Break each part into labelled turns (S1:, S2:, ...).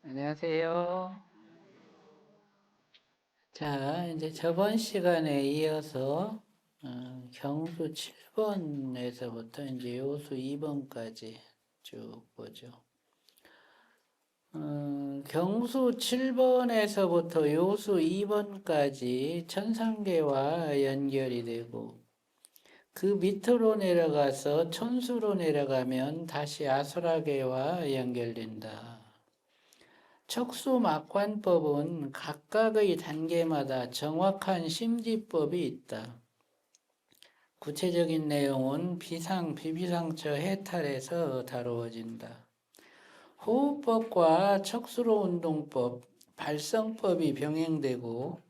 S1: 안녕하세요. 자, 이제 저번 시간에 이어서 경수 7번에서부터 이제 요수 2번까지 쭉 보죠. 경수 7번에서부터 요수 2번까지 천상계와 연결이 되고 그 밑으로 내려가서 천수로 내려가면 다시 아수라계와 연결된다. 척수막관법은 각각의 단계마다 정확한 심지법이 있다. 구체적인 내용은 비비상처 해탈에서 다루어진다. 호흡법과 척수로 운동법, 발성법이 병행되고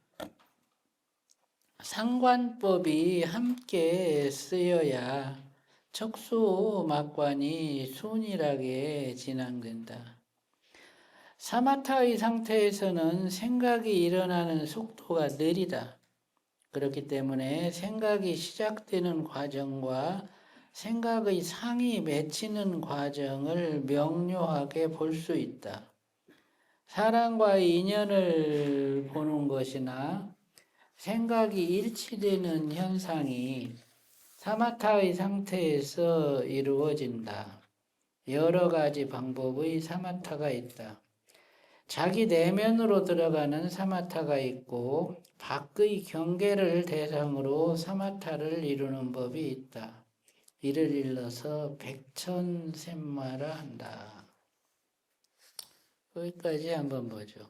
S1: 상관법이 함께 쓰여야 척수막관이 순일하게 진행된다. 사마타의 상태에서는 생각이 일어나는 속도가 느리다. 그렇기 때문에 생각이 시작되는 과정과 생각의 상이 맺히는 과정을 명료하게 볼 수 있다. 사람과의 인연을 보는 것이나 생각이 일치되는 현상이 사마타의 상태에서 이루어진다. 여러 가지 방법의 사마타가 있다. 자기 내면으로 들어가는 사마타가 있고 밖의 경계를 대상으로 사마타를 이루는 법이 있다. 이를 일러서 백천샘마라 한다. 여기까지 한번 보죠.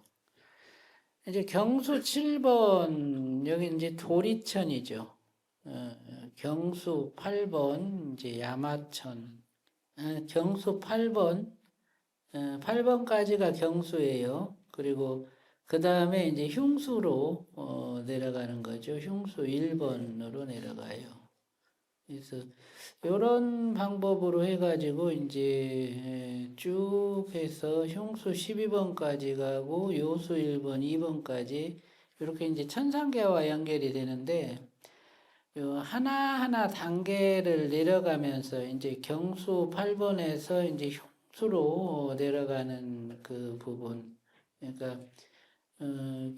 S1: 이제 경수 7번 여기 이제 도리천이죠. 경수 8번 이제 야마천. 경수 8번 8번까지가 경수예요. 그리고 그 다음에 이제 흉수로 내려가는 거죠. 흉수 1번으로 내려가요. 그래서 이런 방법으로 해가지고 이제 쭉 해서 흉수 12번까지 가고 요수 1번, 2번까지 이렇게 이제 천상계와 연결이 되는데 요 하나하나 단계를 내려가면서 이제 경수 8번에서 이제 흉수로 내려가는 그 부분. 그러니까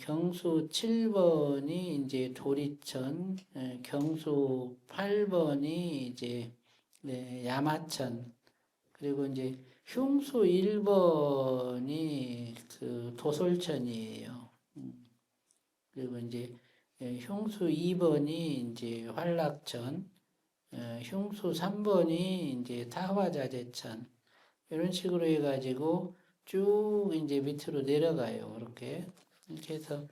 S1: 경수 7번이 이제 도리천, 경수 8번이 이제 네, 야마천, 그리고 이제 흉수 1번이 그 도솔천이에요. 그리고 이제 흉수 2번이 이제 활락천, 흉수 3번이 이제 타화자재천, 이런 식으로 해가지고 쭉 이제 밑으로 내려가요. 이렇게 해서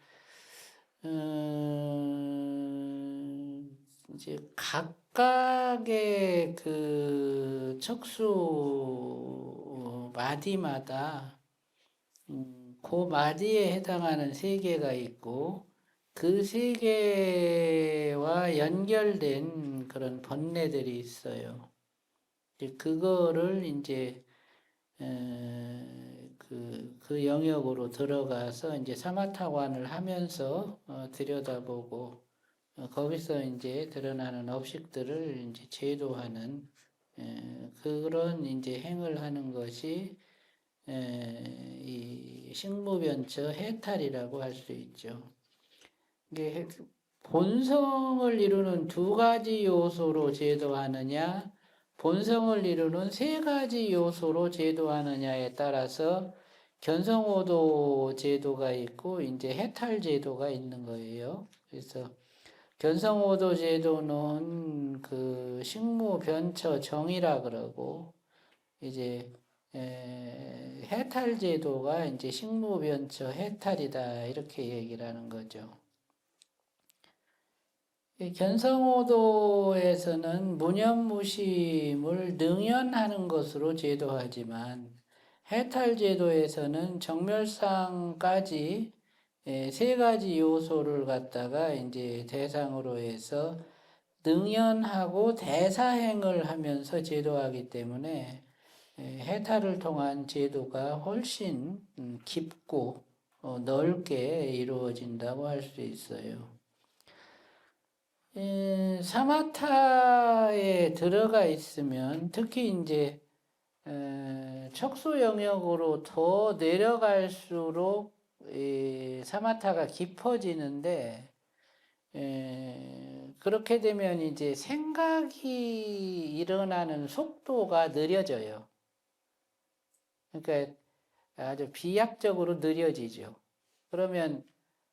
S1: 이제 각각의 그 척수 마디마다 그 마디에 해당하는 세계가 있고 그 세계와 연결된 그런 번뇌들이 있어요. 그거를 이제 그 영역으로 들어가서 이제 사마타관을 하면서 들여다보고 거기서 이제 드러나는 업식들을 이제 제도하는 그런 이제 행을 하는 것이 이 식무변처 해탈이라고 할 수 있죠. 이게 본성을 이루는 두 가지 요소로 제도하느냐, 본성을 이루는 세 가지 요소로 제도하느냐에 따라서 견성오도 제도가 있고 이제 해탈 제도가 있는 거예요. 그래서 견성오도 제도는 그 식무변처 정이라 그러고 이제 해탈 제도가 이제 식무변처 해탈이다 이렇게 얘기를 하는 거죠. 견성오도에서는 무념무심을 능연하는 것으로 제도하지만 해탈제도에서는 정멸상까지 세 가지 요소를 갖다가 이제 대상으로 해서 능연하고 대사행을 하면서 제도하기 때문에 해탈을 통한 제도가 훨씬 깊고 넓게 이루어진다고 할 수 있어요. 사마타에 들어가 있으면 특히 이제 척수 영역으로 더 내려갈수록 이 사마타가 깊어지는데 그렇게 되면 이제 생각이 일어나는 속도가 느려져요. 그러니까 아주 비약적으로 느려지죠. 그러면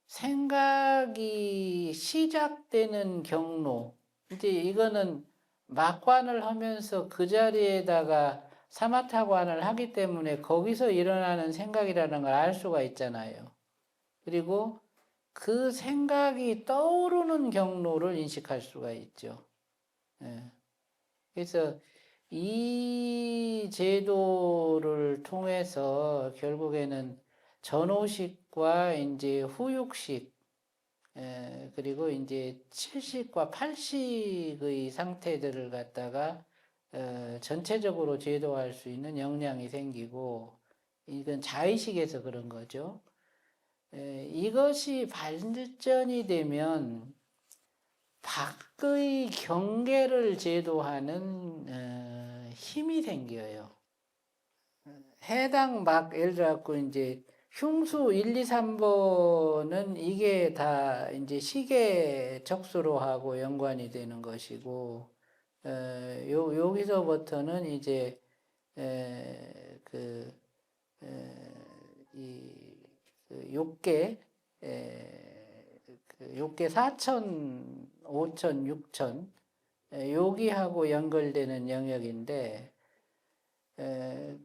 S1: 생각이 시작되는 경로, 이제 이거는 막관을 하면서 그 자리에다가 사마타관을 하기 때문에 거기서 일어나는 생각이라는 걸 알 수가 있잖아요. 그리고 그 생각이 떠오르는 경로를 인식할 수가 있죠. 예. 그래서 이 제도를 통해서 결국에는 전후식과 이제 후육식, 그리고 이제 칠식과 팔식의 상태들을 갖다가 전체적으로 제도할 수 있는 역량이 생기고, 이건 자의식에서 그런 거죠. 이것이 발전이 되면 밖의 경계를 제도하는 힘이 생겨요. 해당 막 예를 들어갖고 이제 흉수 1, 2, 3번은 이게 다 이제 시계 척수로 하고 연관이 되는 것이고, 여기서부터는 이제 욕계, 욕계 4천, 5천, 6천, 여기하고 연결되는 영역인데,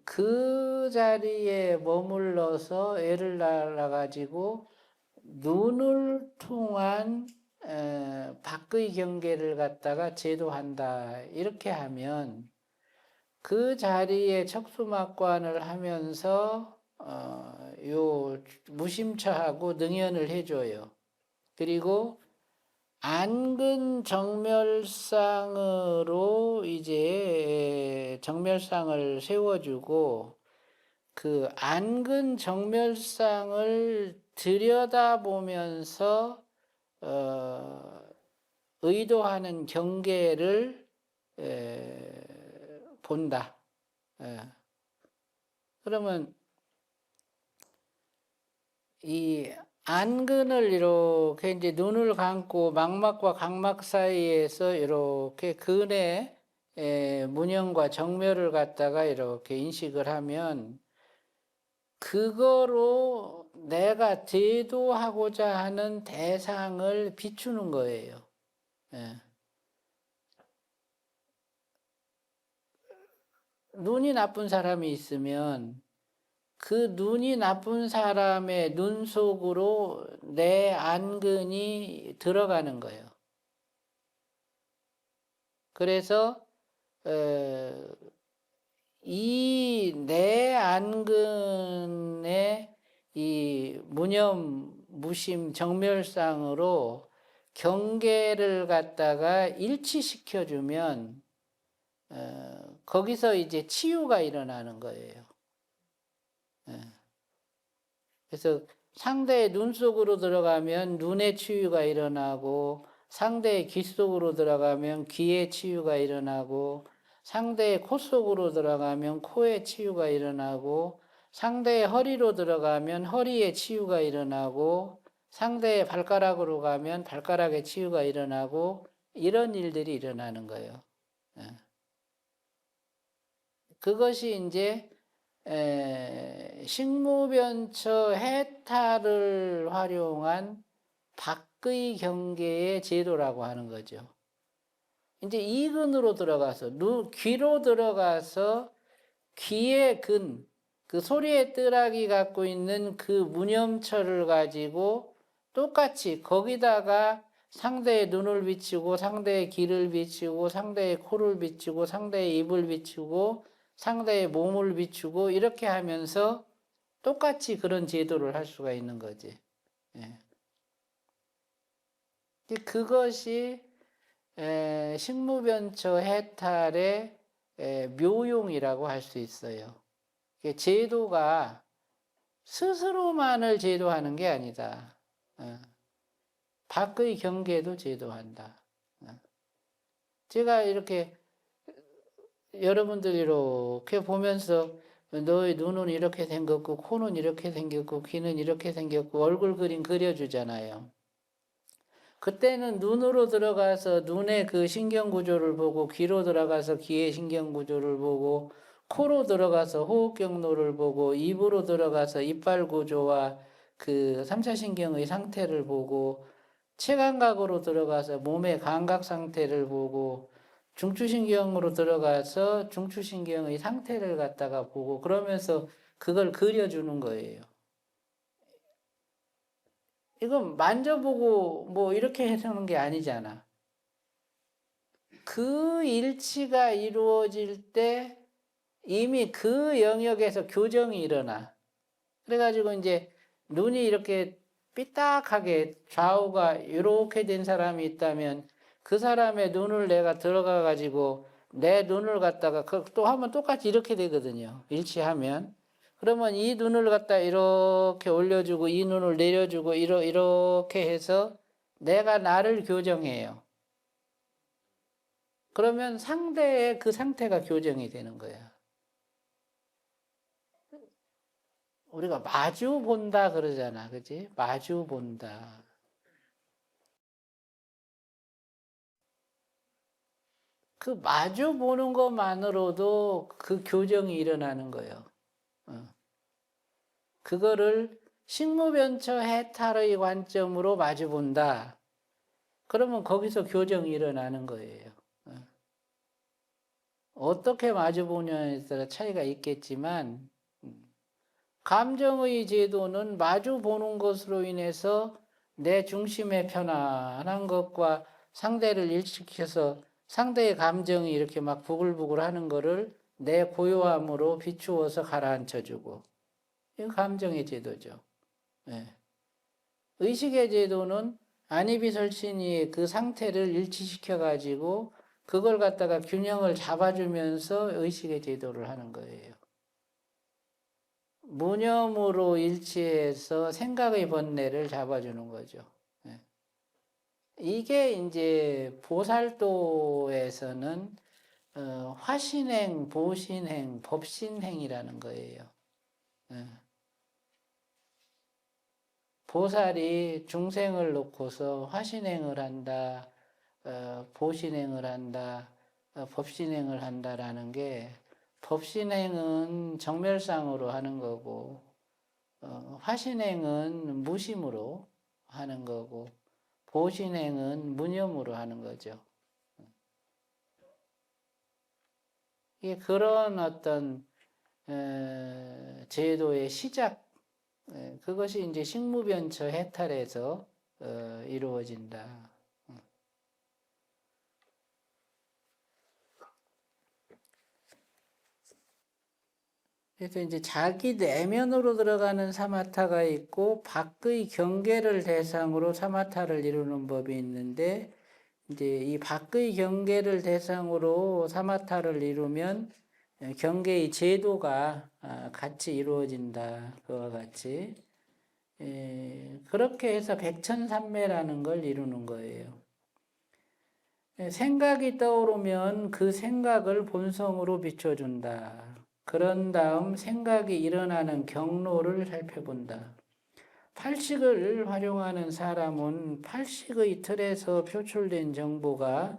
S1: 그 자리에 머물러서 애를 낳아가지고 눈을 통한 밖의 경계를 갖다가 제도한다. 이렇게 하면 그 자리에 척수막관을 하면서 요 무심처하고 능연을 해줘요. 그리고 안근 정멸상으로 이제 정멸상을 세워주고 그 안근 정멸상을 들여다보면서 의도하는 경계를 본다. 그러면 이 안근을 이렇게 이제 눈을 감고 망막과 각막 사이에서 이렇게 근의 문형과 정멸을 갖다가 이렇게 인식을 하면 그거로 내가 제도하고자 하는 대상을 비추는 거예요. 눈이 나쁜 사람이 있으면 그 눈이 나쁜 사람의 눈 속으로 내 안근이 들어가는 거예요. 그래서 이 내 안근의 이 무념, 무심, 정멸상으로 경계를 갖다가 일치시켜주면 거기서 이제 치유가 일어나는 거예요. 그래서 상대의 눈 속으로 들어가면 눈의 치유가 일어나고, 상대의 귀 속으로 들어가면 귀의 치유가 일어나고, 상대의 코 속으로 들어가면 코의 치유가 일어나고, 상대의 허리로 들어가면 허리의 치유가 일어나고, 상대의 발가락으로 가면 발가락의 치유가 일어나고, 이런 일들이 일어나는 거예요. 그것이 이제 식무변처 해탈을 활용한 밖의 경계의 제도라고 하는 거죠. 이제 이근으로 들어가서 귀로 들어가서 귀의 근, 그 소리의 뜰하기 갖고 있는 그 무념처를 가지고 똑같이 거기다가 상대의 눈을 비추고 상대의 귀를 비추고 상대의 코를 비추고 상대의 입을 비추고 상대의 몸을 비추고 이렇게 하면서 똑같이 그런 제도를 할 수가 있는 거지. 그것이 식무변처 해탈의 묘용이라고 할 수 있어요. 제도가 스스로만을 제도하는 게 아니다. 밖의 경계도 제도한다. 제가 이렇게 여러분들이 이렇게 보면서 너의 눈은 이렇게 생겼고 코는 이렇게 생겼고 귀는 이렇게 생겼고 얼굴 그림 그려주잖아요. 그때는 눈으로 들어가서 눈의 그 신경 구조를 보고 귀로 들어가서 귀의 신경 구조를 보고 코로 들어가서 호흡 경로를 보고 입으로 들어가서 이빨 구조와 그 3차 신경의 상태를 보고 체감각으로 들어가서 몸의 감각 상태를 보고 중추신경으로 들어가서 중추신경의 상태를 갖다가 보고 그러면서 그걸 그려주는 거예요. 이건 만져보고 뭐 이렇게 해서는 게 아니잖아. 그 일치가 이루어질 때 이미 그 영역에서 교정이 일어나. 그래가지고 이제 눈이 이렇게 삐딱하게 좌우가 이렇게 된 사람이 있다면 그 사람의 눈을 내가 들어가 가지고 내 눈을 갖다가 또 하면 똑같이 이렇게 되거든요. 일치하면. 그러면 이 눈을 갖다 이렇게 올려주고 이 눈을 내려주고 이렇게 해서 내가 나를 교정해요. 그러면 상대의 그 상태가 교정이 되는 거야. 우리가 마주 본다 그러잖아. 그지? 마주 본다. 그 마주 보는 것만으로도 그 교정이 일어나는 거예요. 그거를 식무변처 해탈의 관점으로 마주 본다. 그러면 거기서 교정이 일어나는 거예요. 어떻게 마주 보냐에 따라 차이가 있겠지만 감정의 제도는 마주 보는 것으로 인해서 내 중심의 편안한 것과 상대를 일치시켜서 상대의 감정이 이렇게 막 부글부글 하는 거를 내 고요함으로 비추어서 가라앉혀주고. 이거 감정의 제도죠. 네. 의식의 제도는 안이비설신이 그 상태를 일치시켜가지고 그걸 갖다가 균형을 잡아주면서 의식의 제도를 하는 거예요. 무념으로 일치해서 생각의 번뇌를 잡아주는 거죠. 이게 이제 보살도에서는 화신행, 보신행, 법신행이라는 거예요. 보살이 중생을 놓고서 화신행을 한다, 보신행을 한다, 법신행을 한다라는 게 법신행은 정멸상으로 하는 거고 화신행은 무심으로 하는 거고 보신행은 무념으로 하는 거죠. 이게 그런 어떤 제도의 시작, 그것이 이제 식무변처 해탈에서 이루어진다. 그래서 이제 자기 내면으로 들어가는 사마타가 있고 밖의 경계를 대상으로 사마타를 이루는 법이 있는데 이제 이 밖의 경계를 대상으로 사마타를 이루면 경계의 제도가 같이 이루어진다. 그와 같이 그렇게 해서 백천삼매라는 걸 이루는 거예요. 생각이 떠오르면 그 생각을 본성으로 비춰준다. 그런 다음 생각이 일어나는 경로를 살펴본다. 팔식을 활용하는 사람은 팔식의 틀에서 표출된 정보가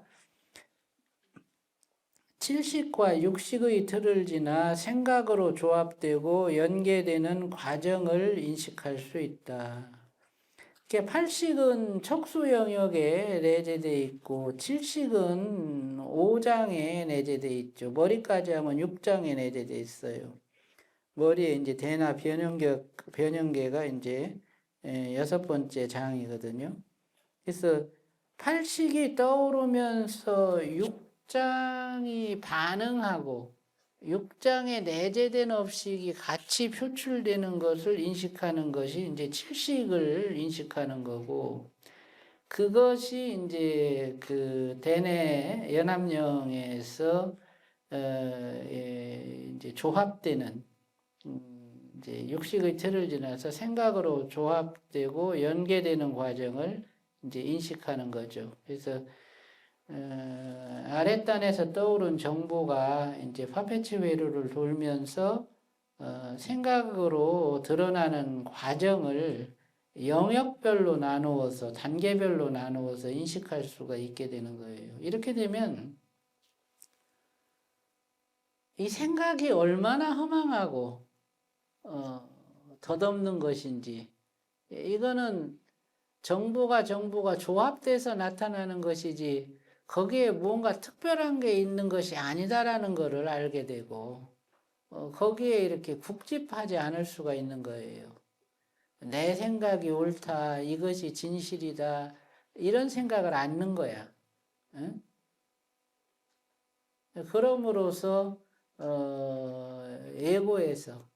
S1: 칠식과 육식의 틀을 지나 생각으로 조합되고 연계되는 과정을 인식할 수 있다. 팔식은 척수 영역에 내재되어 있고 칠식은 5장에 내재되어 있죠. 머리까지 하면 6장에 내재되어 있어요. 머리에 이제 대나 변형계가 이제 6번째 장이거든요. 그래서 팔식이 떠오르면서 6장이 반응하고 6장에 내재된 업식이 같이 표출되는 것을 인식하는 것이 이제 칠식을 인식하는 거고, 그것이 이제 그 대뇌 연합령에서 이제 조합되는 이제 육식의 틀을 지나서 생각으로 조합되고 연계되는 과정을 이제 인식하는 거죠. 그래서 아랫단에서 떠오른 정보가 이제 파페치 회로를 돌면서 생각으로 드러나는 과정을 영역별로 나누어서 단계별로 나누어서 인식할 수가 있게 되는 거예요. 이렇게 되면 이 생각이 얼마나 허망하고 덧없는 것인지, 이거는 정보가 조합돼서 나타나는 것이지 거기에 무언가 특별한 게 있는 것이 아니다라는 것을 알게 되고 거기에 이렇게 국집하지 않을 수가 있는 거예요. 내 생각이 옳다, 이것이 진실이다, 이런 생각을 않는 거야. 응? 그럼으로써 에고에서,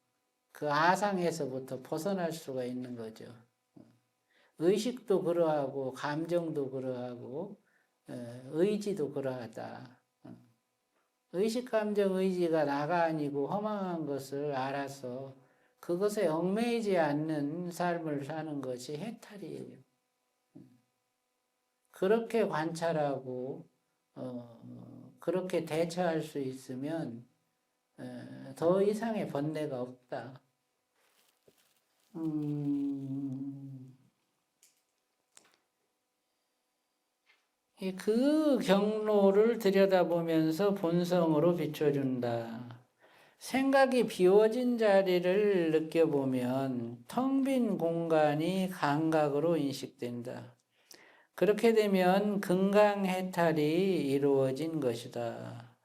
S1: 그 아상에서부터 벗어날 수가 있는 거죠. 의식도 그러하고 감정도 그러하고 의지도 그러하다. 의식, 감정, 의지가 나가 아니고 허망한 것을 알아서 그것에 얽매이지 않는 삶을 사는 것이 해탈이에요. 그렇게 관찰하고 그렇게 대처할 수 있으면 더 이상의 번뇌가 없다. 그 경로를 들여다보면서 본성으로 비춰준다. 생각이 비워진 자리를 느껴보면 텅 빈 공간이 감각으로 인식된다. 그렇게 되면 금강해탈이 이루어진 것이다.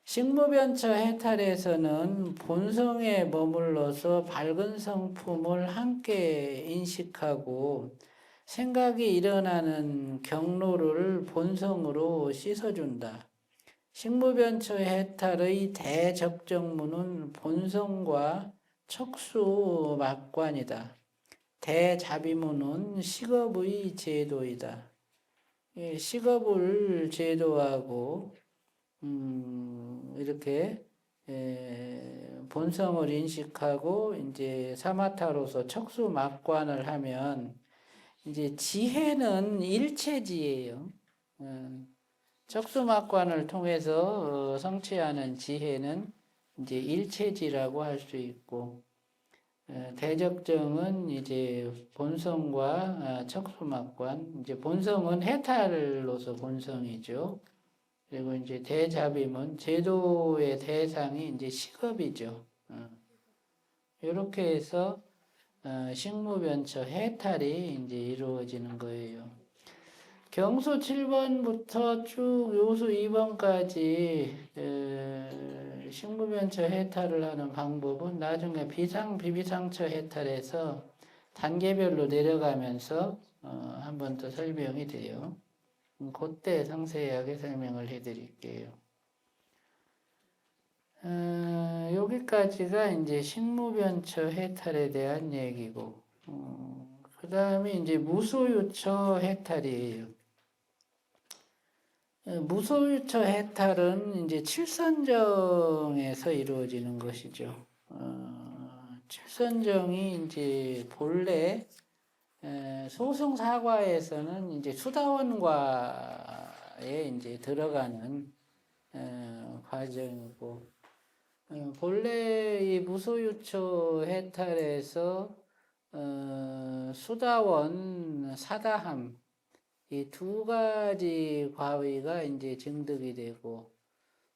S1: 식무변처 해탈에서는 본성에 머물러서 밝은 성품을 함께 인식하고 생각이 일어나는 경로를 본성으로 씻어준다. 식무변처 해탈의 대적정문은 본성과 척수막관이다. 대자비문은 식업의 제도이다. 식업을 제도하고 이렇게 본성을 인식하고 이제 사마타로서 척수막관을 하면 이제 지혜는 일체지예요. 척수막관을 통해서 성취하는 지혜는 이제 일체지라고 할 수 있고, 대적정은 이제 본성과 척수막관, 이제 본성은 해탈로서 본성이죠. 그리고 이제 대자빔은 제도의 대상이 이제 식업이죠. 이렇게 해서 식무변처 해탈이 이제 이루어지는 거예요. 경수 7번부터 쭉 요수 2번까지 식무변처 해탈을 하는 방법은 나중에 비비상처 해탈에서 단계별로 내려가면서 한 번 더 설명이 돼요. 그때 상세하게 설명을 해드릴게요. 여기까지가 이제 식무변처 해탈에 대한 얘기고, 그 다음에 이제 무소유처 해탈이에요. 무소유처 해탈은 이제 칠선정에서 이루어지는 것이죠. 칠선정이 이제 본래 소승사과에서는 이제 수다원과에 이제 들어가는 과정이고, 본래 이 무소유처 해탈에서 수다원, 사다함, 이 두 가지 과위가 이제 증득이 되고,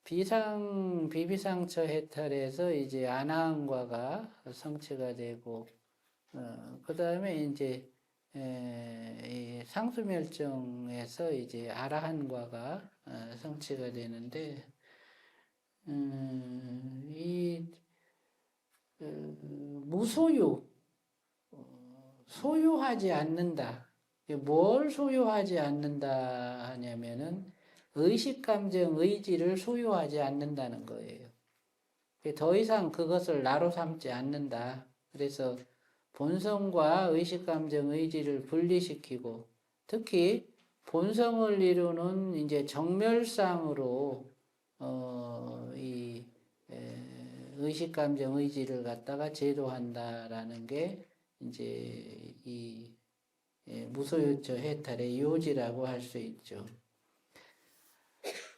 S1: 비비상처 해탈에서 이제 아나함과가 성취가 되고, 그 다음에 이제 이 상수멸정에서 이제 아라한과가 성취가 되는데, 이 무소유, 소유하지 않는다. 뭘 소유하지 않는다 하냐면은 의식, 감정, 의지를 소유하지 않는다는 거예요. 더 이상 그것을 나로 삼지 않는다. 그래서 본성과 의식, 감정, 의지를 분리시키고, 특히 본성을 이루는 이제 정멸상으로 이 의식, 감정, 의지를 갖다가 제도한다라는 게 이제 이 무소유처 해탈의 요지라고 할 수 있죠.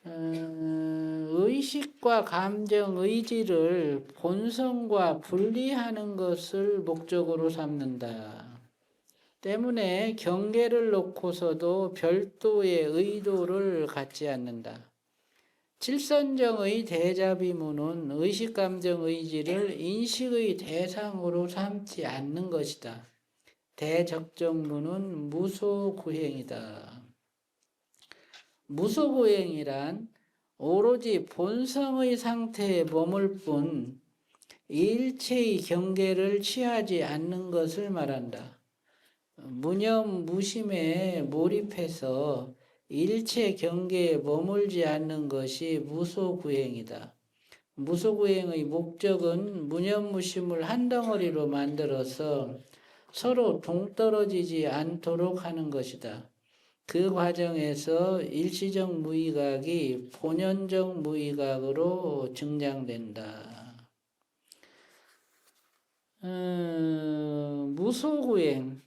S1: 의식과 감정, 의지를 본성과 분리하는 것을 목적으로 삼는다. 때문에 경계를 놓고서도 별도의 의도를 갖지 않는다. 칠선정의 대자비문은 의식, 감정, 의지를 인식의 대상으로 삼지 않는 것이다. 대적정문은 무소구행이다. 무소구행이란 오로지 본성의 상태에 머물 뿐 일체의 경계를 취하지 않는 것을 말한다. 무념, 무심에 몰입해서 일체 경계에 머물지 않는 것이 무소구행이다. 무소구행의 목적은 무념무심을 한 덩어리로 만들어서 서로 동떨어지지 않도록 하는 것이다. 그 과정에서 일시적 무의각이 본연적 무의각으로 증량된다. 무소구행,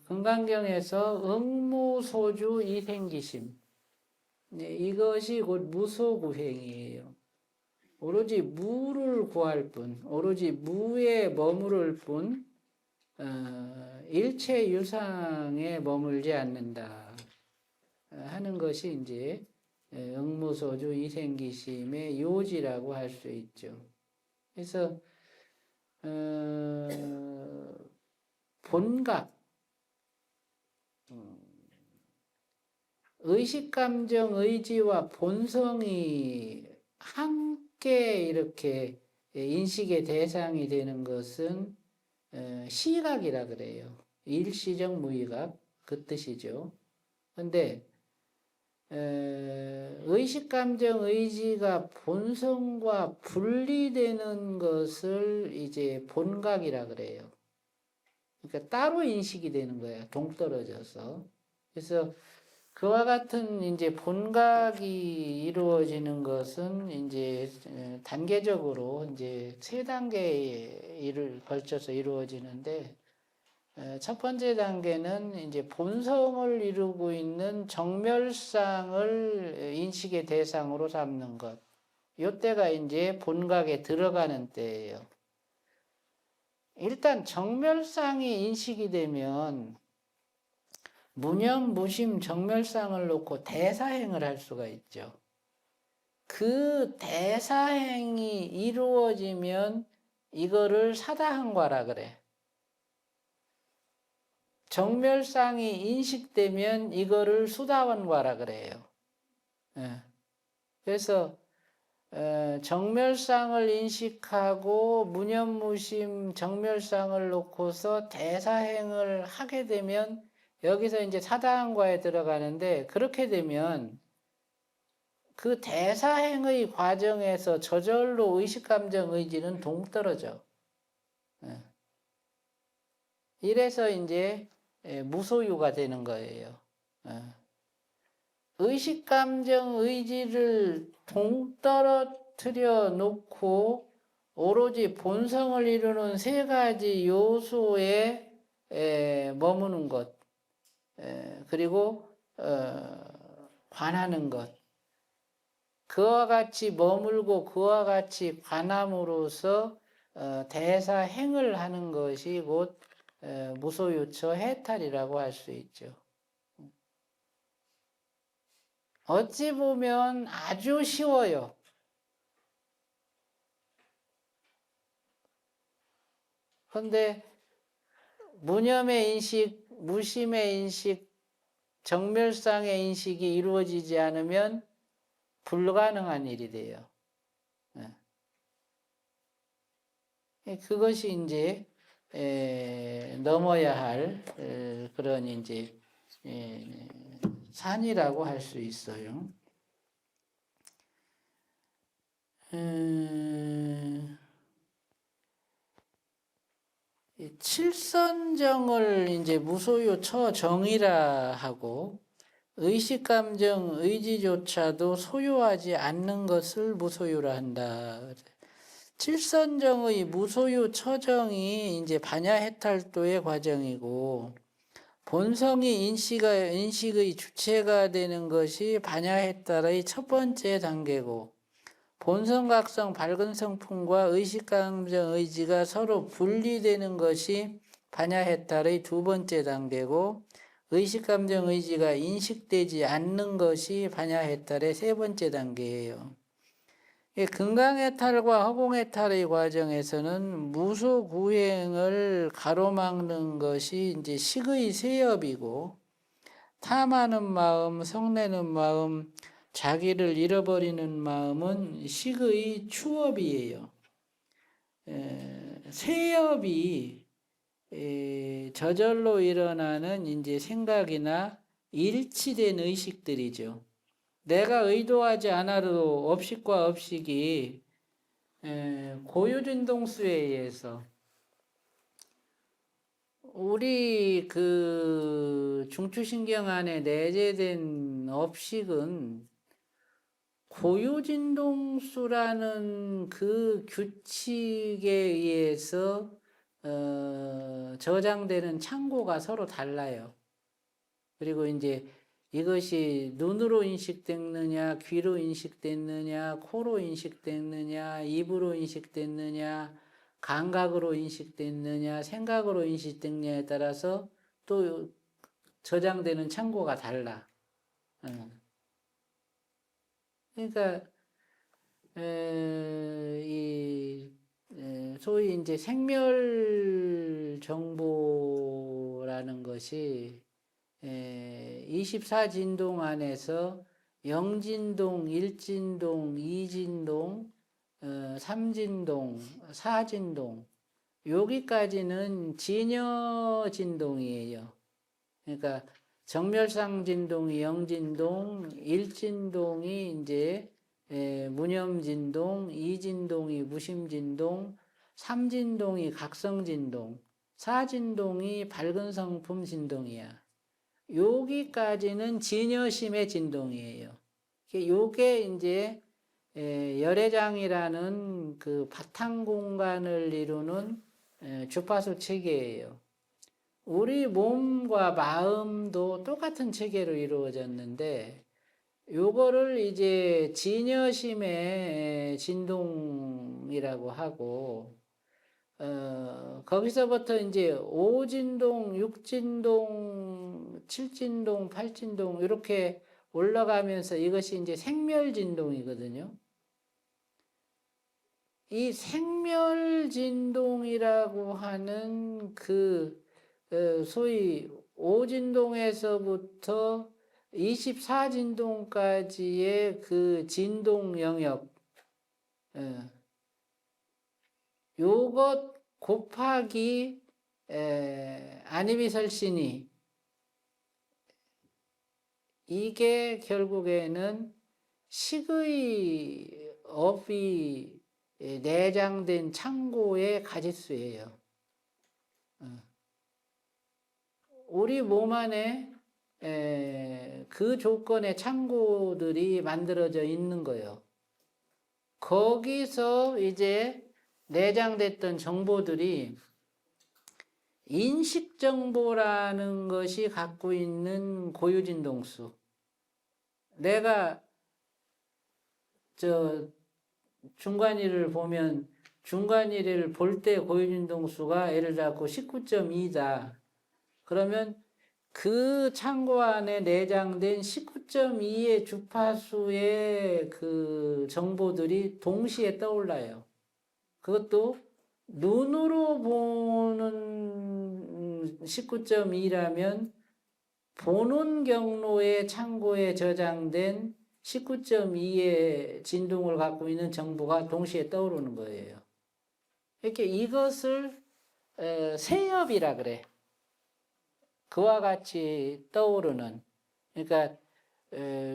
S1: 금강경에서 응무소주 이생기심, 이것이 곧 무소구행이에요. 오로지 무를 구할 뿐, 오로지 무에 머무를 뿐, 일체 유상에 머물지 않는다 하는 것이 이제 응무소주 이생기심의 요지라고 할 수 있죠. 그래서 본각, 의식, 감정, 의지와 본성이 함께 이렇게 인식의 대상이 되는 것은 시각이라 그래요. 일시적 무의각, 그 뜻이죠. 근데 의식, 감정, 의지가 본성과 분리되는 것을 이제 본각이라 그래요. 그러니까 따로 인식이 되는 거예요. 동떨어져서. 그래서 그와 같은 이제 본각이 이루어지는 것은 이제 단계적으로 이제 세 단계에 걸쳐서 이루어지는데, 첫 번째 단계는 이제 본성을 이루고 있는 정멸상을 인식의 대상으로 삼는 것. 이때가 이제 본각에 들어가는 때예요. 일단 정멸상이 인식이 되면 무념, 무심, 정멸상을 놓고 대사행을 할 수가 있죠. 그 대사행이 이루어지면 이거를 사다항과라 그래. 정멸상이 인식되면 이거를 수다원과라 그래요. 그래서 정멸상을 인식하고 무념무심 정멸상을 놓고서 대사행을 하게 되면 여기서 이제 사다항과에 들어가는데, 그렇게 되면 그 대사행의 과정에서 저절로 의식, 감정, 의지는 동떨어져. 이래서 이제 무소유가 되는 거예요. 의식, 감정, 의지를 동떨어뜨려 놓고 오로지 본성을 이루는 세 가지 요소에 머무는 것, 그리고 관하는 것, 그와 같이 머물고 그와 같이 관함으로써 대사행을 하는 것이 곧 무소유처 해탈이라고 할 수 있죠. 어찌 보면 아주 쉬워요. 그런데 무념의 인식, 무심의 인식, 정멸상의 인식이 이루어지지 않으면 불가능한 일이 돼요. 그것이 이제 넘어야 할 그런 이제 산이라고 할 수 있어요. 칠선정을 이제 무소유 처정이라 하고, 의식, 감정, 의지조차도 소유하지 않는 것을 무소유라 한다. 칠선정의 무소유 처정이 이제 반야해탈도의 과정이고, 본성이 인식의 주체가 되는 것이 반야해탈의 첫 번째 단계고, 본성각성 밝은 성품과 의식감정 의지가 서로 분리되는 것이 반야해탈의 두 번째 단계고, 의식감정 의지가 인식되지 않는 것이 반야해탈의 세 번째 단계예요. 금강해탈과 허공해탈의 과정에서는 무소구행을 가로막는 것이 이제 식의 세엽이고, 탐하는 마음, 성내는 마음, 자기를 잃어버리는 마음은 식의 추업이에요. 세엽이 저절로 일어나는 이제 생각이나 일치된 의식들이죠. 내가 의도하지 않아도 업식과 업식이 고유진동수에 의해서 우리 그 중추신경 안에 내재된 업식은 고유진동수라는 그 규칙에 의해서 저장되는 창고가 서로 달라요. 그리고 이제 이것이 눈으로 인식됐느냐, 귀로 인식됐느냐, 코로 인식됐느냐, 입으로 인식됐느냐, 감각으로 인식됐느냐, 생각으로 인식됐느냐에 따라서 또 저장되는 창고가 달라. 그러니까 소위 이제 생멸 정보라는 것이 24진동 안에서 0진동, 1진동, 2진동, 3진동, 4진동 여기까지는 진여진동이에요. 그러니까 정멸상진동이 0진동, 1진동이 이제 무념진동, 2진동이 무심진동, 3진동이 각성진동, 4진동이 밝은 성품 진동이야. 여기까지는 진여심의 진동이에요. 요게 이제 열애장이라는 그 바탕 공간을 이루는 주파수 체계예요. 우리 몸과 마음도 똑같은 체계로 이루어졌는데 요거를 이제 진여심의 진동이라고 하고 거기서부터 이제 5진동, 6진동, 7진동, 8진동 이렇게 올라가면서 이것이 이제 생멸진동이거든요. 이 생멸진동이라고 하는 그 소위 5진동에서부터 24진동까지의 그 진동 영역 요것 곱하기 안이비설신이 이게 결국에는 식의 업이 내장된 창고의 가짓수예요. 우리 몸 안에 그 조건의 창고들이 만들어져 있는 거예요. 거기서 이제 내장됐던 정보들이 인식정보라는 것이 갖고 있는 고유진동수. 내가 중간일을 보면 중간일을 볼 때 고유진동수가 예를 잡고 19.2다. 그러면 그 창고 안에 내장된 19.2의 주파수의 그 정보들이 동시에 떠올라요. 그것도 눈으로 보는 19.2라면 보는 경로의 창고에 저장된 19.2의 진동을 갖고 있는 정보가 동시에 떠오르는 거예요. 이렇게 이것을 세엽이라 그래. 그와 같이 떠오르는, 그러니까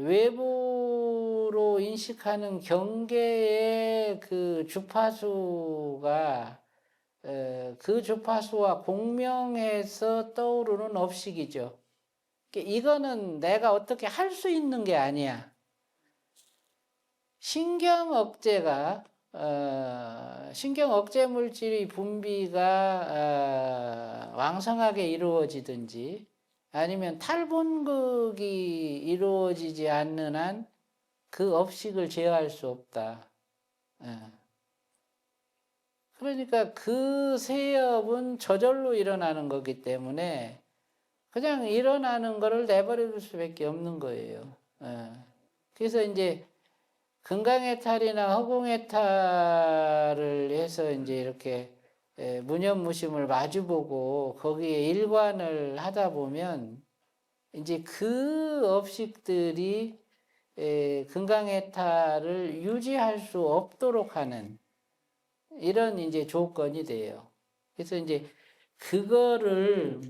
S1: 외부로 인식하는 경계의 그 주파수가 그 주파수와 공명해서 떠오르는 업식이죠. 이거는 내가 어떻게 할 수 있는 게 아니야. 신경 억제가 신경 억제 물질의 분비가 왕성하게 이루어지든지 아니면 탈분극이 이루어지지 않는 한 그 업식을 제어할 수 없다. 예. 그러니까 그 세업은 저절로 일어나는 거기 때문에 그냥 일어나는 거를 내버려 둘 수밖에 없는 거예요. 예. 그래서 이제 금강해탈이나 허공해탈을 해서 이제 이렇게 무념무심을 마주보고 거기에 일관을 하다 보면 이제 그 업식들이 금강해탈을 유지할 수 없도록 하는 이런 이제 조건이 돼요. 그래서 이제 그거를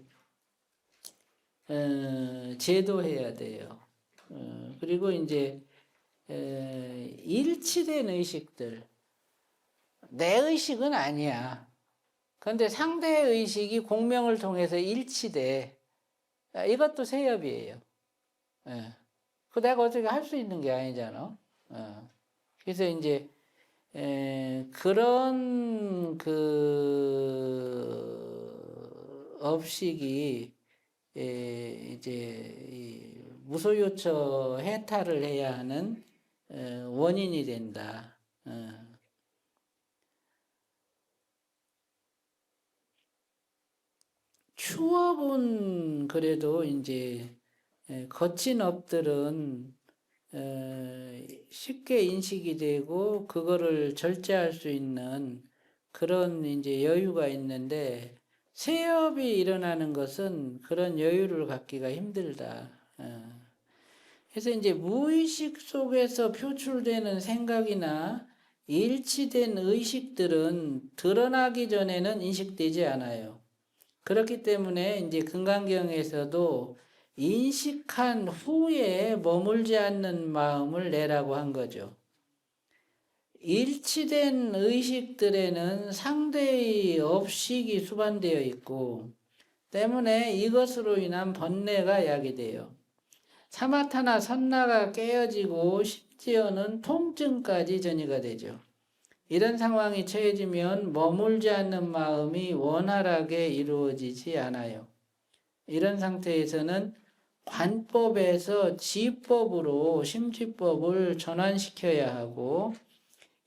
S1: 제도해야 돼요. 그리고 이제 일치된 의식들, 내 의식은 아니야. 그런데 상대의 의식이 공명을 통해서 일치돼. 이것도 세협이에요. 예. 그 내가 어떻게 할 수 있는 게 아니잖아. 그래서 이제 그런 그 업식이 이제 무소유처 해탈을 해야 하는 원인이 된다. 추업은 그래도 이제 거친 업들은 쉽게 인식이 되고 그거를 절제할 수 있는 그런 이제 여유가 있는데 세업이 일어나는 것은 그런 여유를 갖기가 힘들다. 그래서 이제 무의식 속에서 표출되는 생각이나 일치된 의식들은 드러나기 전에는 인식되지 않아요. 그렇기 때문에 이제 금강경에서도 인식한 후에 머물지 않는 마음을 내라고 한 거죠. 일치된 의식들에는 상대의 업식이 수반되어 있고 때문에 이것으로 인한 번뇌가 야기돼요. 사마타나 선나가 깨어지고 심지어는 통증까지 전이가 되죠. 이런 상황이 처해지면 머물지 않는 마음이 원활하게 이루어지지 않아요. 이런 상태에서는 관법에서 지법으로 심지법을 전환시켜야 하고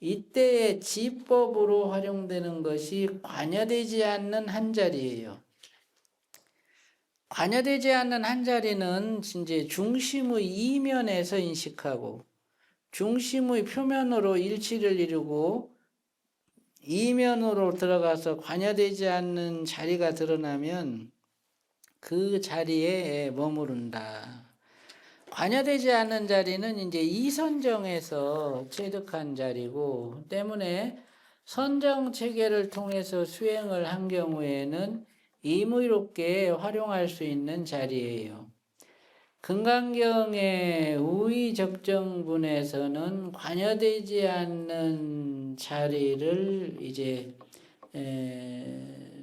S1: 이때의 지법으로 활용되는 것이 관여되지 않는 한자리예요. 관여되지 않는 한자리는 이제 중심의 이면에서 인식하고 중심의 표면으로 일치를 이루고 이면으로 들어가서 관여되지 않는 자리가 드러나면 그 자리에 머무른다. 관여되지 않는 자리는 이제 이선정에서 체득한 자리고 때문에 선정 체계를 통해서 수행을 한 경우에는 임의롭게 활용할 수 있는 자리예요. 금강경의 우의적정분에서는 관여되지 않는 자리를 이제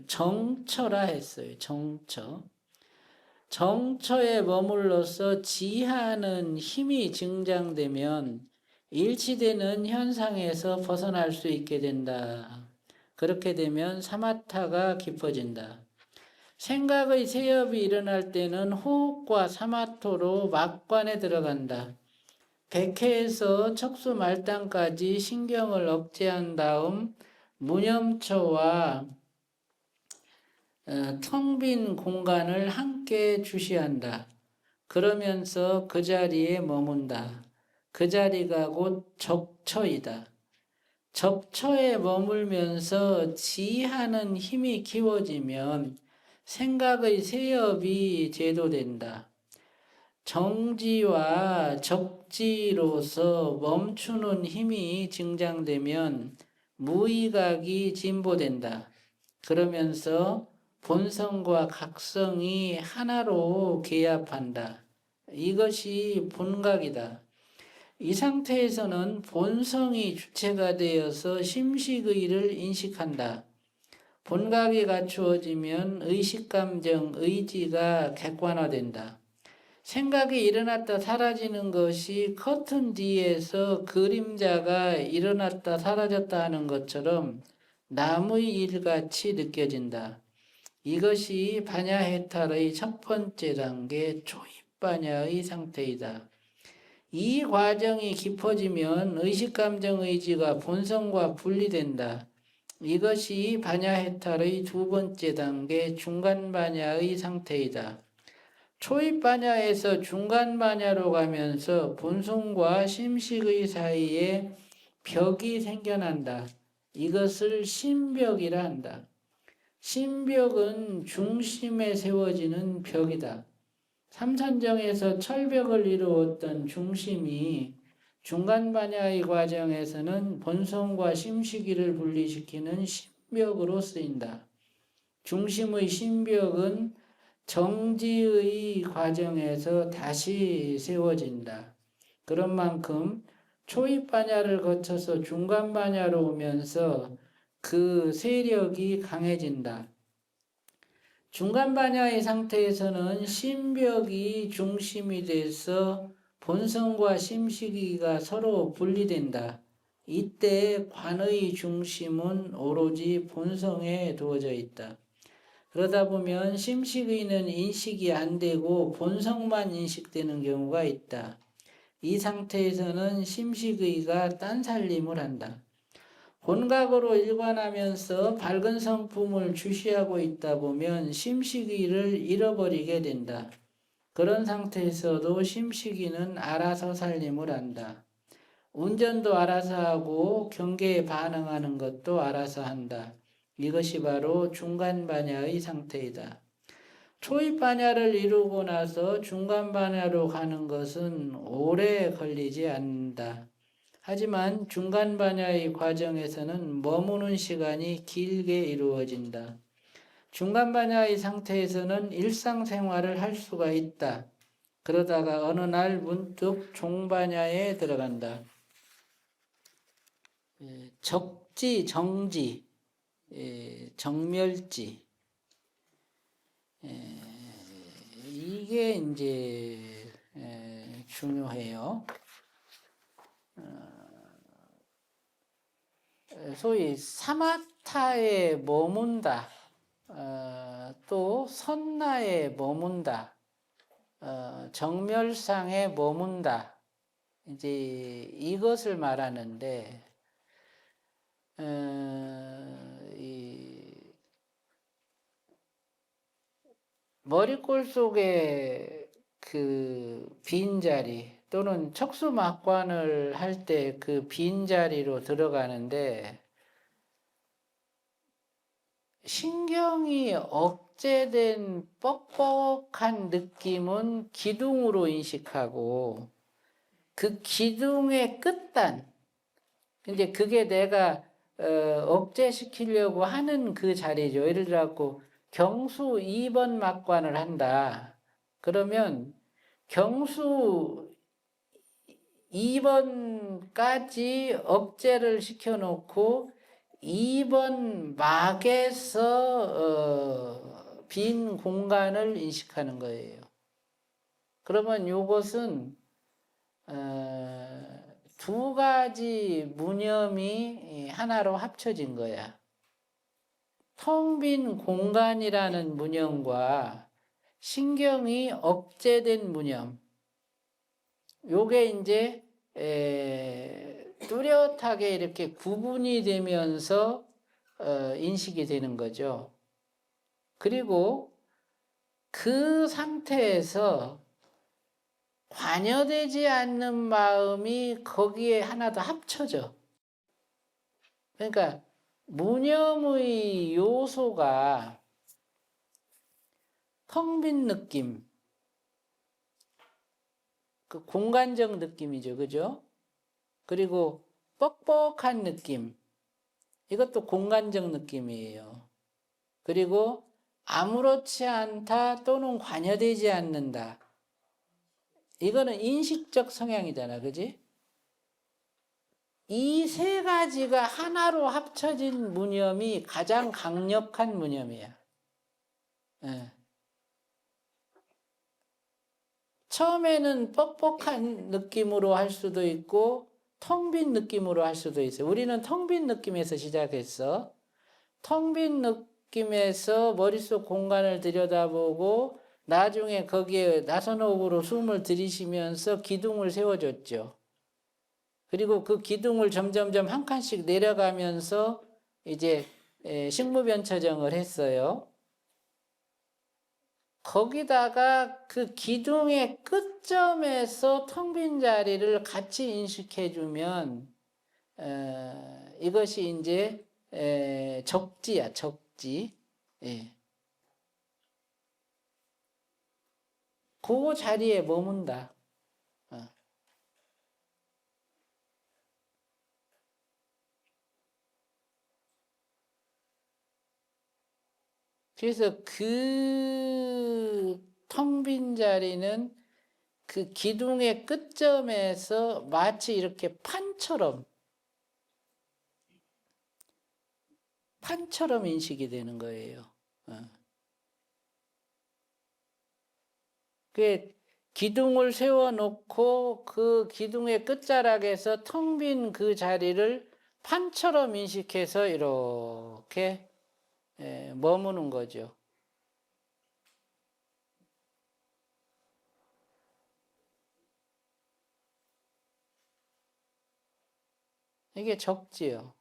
S1: 정처라 했어요. 정처. 정처에 머물러서 지하는 힘이 증장되면 일치되는 현상에서 벗어날 수 있게 된다. 그렇게 되면 사마타가 깊어진다. 생각의 세협이 일어날 때는 호흡과 사마토로 막관에 들어간다. 백회에서 척수 말단까지 신경을 억제한 다음 무념처와 텅 빈 공간을 함께 주시한다. 그러면서 그 자리에 머문다. 그 자리가 곧 적처이다. 적처에 머물면서 지하는 힘이 키워지면 생각의 세협이 제도된다. 정지와 적지로서 멈추는 힘이 증장되면 무의각이 진보된다. 그러면서 본성과 각성이 하나로 계합한다. 이것이 본각이다. 이 상태에서는 본성이 주체가 되어서 심식의를 인식한다. 본각이 갖추어지면 의식감정, 의지가 객관화된다. 생각이 일어났다 사라지는 것이 커튼 뒤에서 그림자가 일어났다 사라졌다 하는 것처럼 남의 일같이 느껴진다. 이것이 반야해탈의 첫 번째 단계 초입반야의 상태이다. 이 과정이 깊어지면 의식감정 의지가 본성과 분리된다. 이것이 반야해탈의 두 번째 단계 중간반야의 상태이다. 초입반야에서 중간반야로 가면서 본성과 심식의 사이에 벽이 생겨난다. 이것을 심벽이라 한다. 심벽은 중심에 세워지는 벽이다. 삼선정에서 철벽을 이루었던 중심이 중간반야의 과정에서는 본성과 심시기를 분리시키는 심벽으로 쓰인다. 중심의 심벽은 정지의 과정에서 다시 세워진다. 그런 만큼 초입반야를 거쳐서 중간반야로 오면서 그 세력이 강해진다. 중간반야의 상태에서는 심벽이 중심이 돼서 본성과 심시기가 서로 분리된다. 이때 관의 중심은 오로지 본성에 두어져 있다. 그러다 보면 심시기는 인식이 안 되고 본성만 인식되는 경우가 있다. 이 상태에서는 심시기가 딴살림을 한다. 혼각으로 일관하면서 밝은 성품을 주시하고 있다 보면 심시기를 잃어버리게 된다. 그런 상태에서도 심시기는 알아서 살림을 한다. 운전도 알아서 하고 경계에 반응하는 것도 알아서 한다. 이것이 바로 중간반야의 상태이다. 초입반야를 이루고 나서 중간반야로 가는 것은 오래 걸리지 않는다. 하지만 중간반야의 과정에서는 머무는 시간이 길게 이루어진다. 중간반야의 상태에서는 일상생활을 할 수가 있다. 그러다가 어느 날 문득 종반야에 들어간다. 적지, 정지, 정멸지. 이게 이제 중요해요. 소위 사마타에 머문다, 또 선나에 머문다, 정멸상에 머문다. 이제 이것을 말하는데, 이 머리꼴 속에 그 빈자리 또는 척수막관을 할 때 그 빈자리로 들어가는데 신경이 억제된 뻑뻑한 느낌은 기둥으로 인식하고 그 기둥의 끝단, 이제 그게 내가 억제시키려고 하는 그 자리죠. 예를 들어서 경수 2번 막관을 한다. 그러면 경수 2번까지 억제를 시켜놓고 2번 막에서 빈 공간을 인식하는 거예요. 그러면 이것은 두 가지 무념이 하나로 합쳐진 거야. 텅 빈 공간이라는 무념과 신경이 억제된 무념. 요게 이제 뚜렷하게 이렇게 구분이 되면서 인식이 되는 거죠. 그리고 그 상태에서 관여되지 않는 마음이 거기에 하나 더 합쳐져. 그러니까 무념의 요소가 텅 빈 느낌, 그 공간적 느낌이죠. 그죠? 그리고 뻑뻑한 느낌, 이것도 공간적 느낌이에요. 그리고 아무렇지 않다 또는 관여되지 않는다. 이거는 인식적 성향이잖아. 그지? 이 세 가지가 하나로 합쳐진 무념이 가장 강력한 무념이야. 예. 처음에는 뻑뻑한 느낌으로 할 수도 있고 텅 빈 느낌으로 할 수도 있어요. 우리는 텅 빈 느낌에서 시작했어. 텅 빈 느낌에서 머릿속 공간을 들여다보고 나중에 거기에 나선호흡으로 숨을 들이쉬면서 기둥을 세워줬죠. 그리고 그 기둥을 점점점 한 칸씩 내려가면서 이제 식무변처정을 했어요. 거기다가 그 기둥의 끝점에서 텅 빈 자리를 같이 인식해주면 이것이 이제 적지야, 적지. 예. 그 자리에 머문다. 그래서 그 텅 빈 자리는 그 기둥의 끝점에서 마치 이렇게 판처럼 인식이 되는 거예요. 그 기둥을 세워놓고 그 기둥의 끝자락에서 텅 빈 그 자리를 판처럼 인식해서 이렇게 머무는 거죠. 이게 적지요.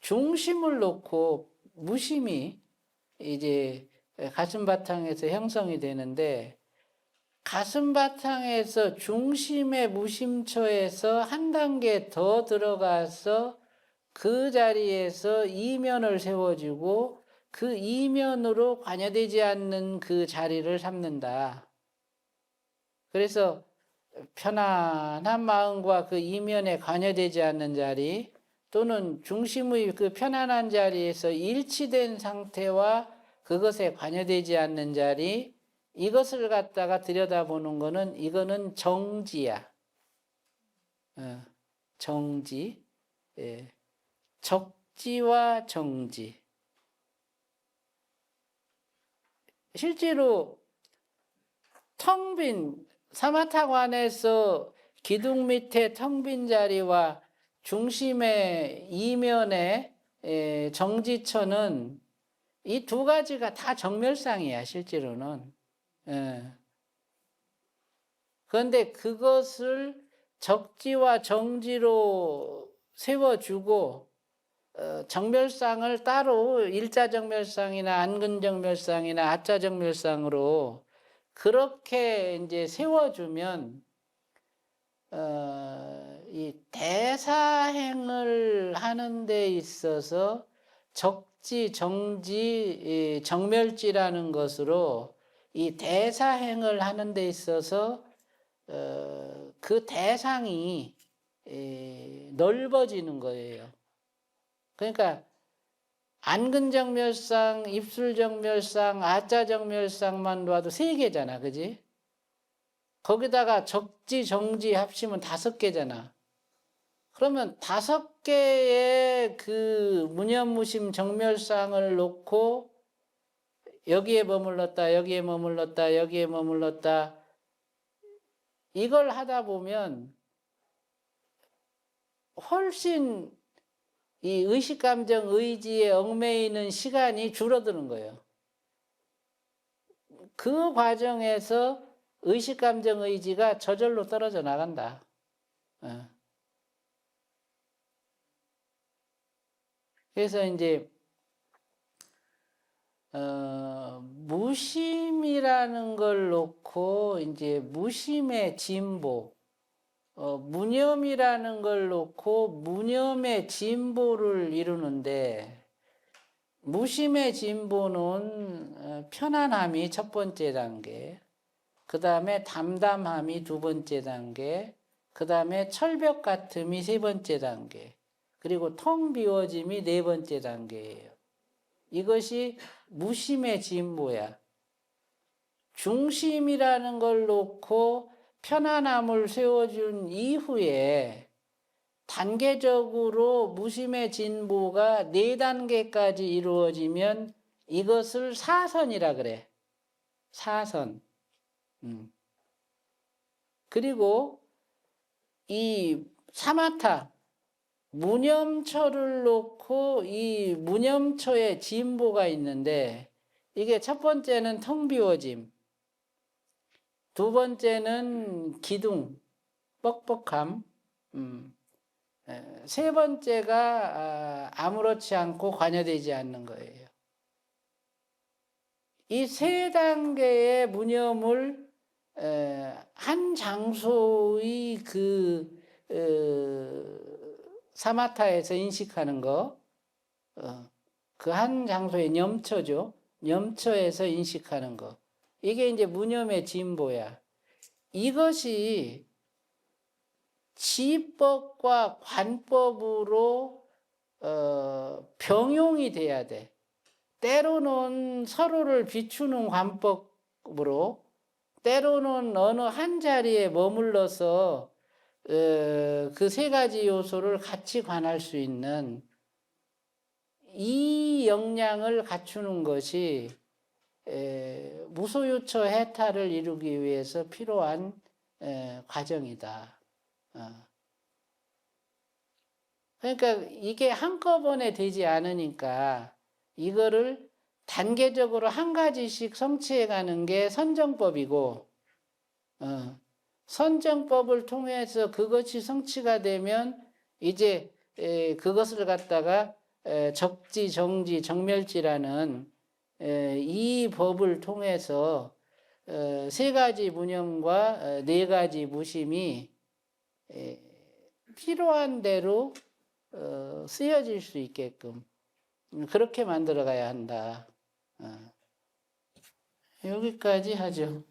S1: 중심을 놓고 무심히 이제 가슴바탕에서 형성이 되는데, 가슴바탕에서 중심의 무심처에서 한 단계 더 들어가서 그 자리에서 이면을 세워주고 그 이면으로 관여되지 않는 그 자리를 삼는다. 그래서 편안한 마음과 그 이면에 관여되지 않는 자리, 또는 중심의 그 편안한 자리에서 일치된 상태와 그것에 관여되지 않는 자리, 이것을 갖다가 들여다보는 거는, 이거는 정지야. 정지. 예. 적지와 정지. 실제로 텅 빈 사마타관에서 기둥 밑에 텅 빈 자리와 중심의 이면의 정지처는 이 두 가지가 다 정멸상이야, 실제로는. 그런데 그것을 적지와 정지로 세워주고 정멸상을 따로 일자정멸상이나 안근정멸상이나 아자정멸상으로 그렇게 이제 세워주면 이 대사행을 하는 데 있어서 적지, 정지, 정멸지라는 것으로 이 대사행을 하는 데 있어서 그 대상이 넓어지는 거예요. 그러니까 안근정멸상, 입술정멸상, 아자정멸상만 봐도 3개잖아, 그지? 거기다가 적지, 정지 합치면 5개잖아. 그러면 5개의 그 무념무심 정멸상을 놓고 여기에 머물렀다, 여기에 머물렀다, 여기에 머물렀다, 이걸 하다 보면 훨씬 이 의식, 감정, 의지에 얽매이는 시간이 줄어드는 거예요. 그 과정에서 의식, 감정, 의지가 저절로 떨어져 나간다. 그래서 이제 무심이라는 걸 놓고 이제 무심의 진보, 무념이라는 걸 놓고 무념의 진보를 이루는데, 무심의 진보는 편안함이 첫 번째 단계, 그 다음에 담담함이 두 번째 단계, 그 다음에 철벽 같음이 세 번째 단계, 그리고 텅 비워짐이 네 번째 단계예요. 이것이 무심의 진보야. 중심이라는 걸 놓고 편안함을 세워준 이후에 단계적으로 무심의 진보가 4단계까지 이루어지면 이것을 사선이라 그래. 사선. 그리고 이 사마타, 무념처를 놓고 이 무념처의 진보가 있는데 이게 첫 번째는 텅 비워짐, 두 번째는 기둥, 뻑뻑함, 세 번째가 아무렇지 않고 관여되지 않는 거예요. 이 세 단계의 무념을 한 장소의 그 사마타에서 인식하는 거, 그 한 장소의 념처죠. 념처에서 인식하는 거. 이게 이제 무념의 진보야. 이것이 지법과 관법으로 병용이 돼야 돼. 때로는 서로를 비추는 관법으로, 때로는 어느 한 자리에 머물러서 그 세 가지 요소를 같이 관할 수 있는 이 역량을 갖추는 것이 무소유처 해탈을 이루기 위해서 필요한 과정이다. 그러니까 이게 한꺼번에 되지 않으니까 이거를 단계적으로 한 가지씩 성취해 가는 게 선정법이고, 선정법을 통해서 그것이 성취가 되면 이제 그것을 갖다가 적지, 정지, 정멸지라는 이 법을 통해서 세 가지 무념과 네 가지 무심이 필요한 대로 쓰여질 수 있게끔 그렇게 만들어 가야 한다. 여기까지 하죠.